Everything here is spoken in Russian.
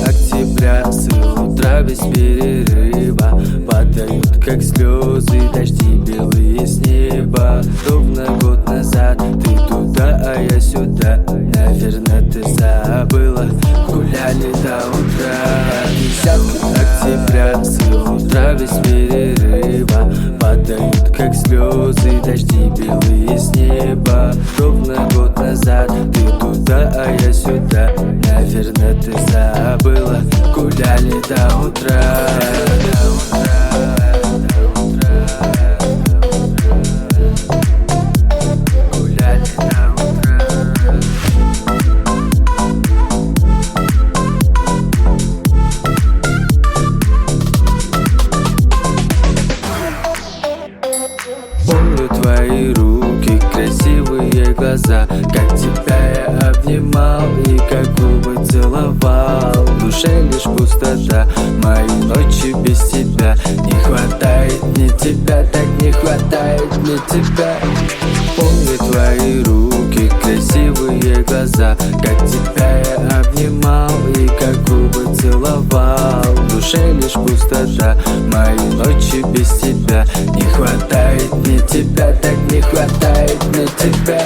Октября, с утра без перерыва падают, как слезы, дожди белые с неба. Ровно год назад ты туда, а я сюда. Наверное, ты забыла, гуляли до утра. 10 октября, с утра без перерыва падают, как слезы, дожди белые с неба. Ровно год назад ты туда, а я сюда. Наверное, ты забыла, гуляли до утра. Гуляли до утра. Помню твои руки, красивые глаза, как тебя я обнимал и как губы целовал. В душе лишь пустота, мои ночи без тебя. Не хватает мне тебя, так не хватает мне тебя. Помню твои руки, красивые глаза, как тебя я обнимал и как губы целовал. В душе лишь пустота, мои ночи без тебя. Не хватает мне тебя, так не хватает мне тебя.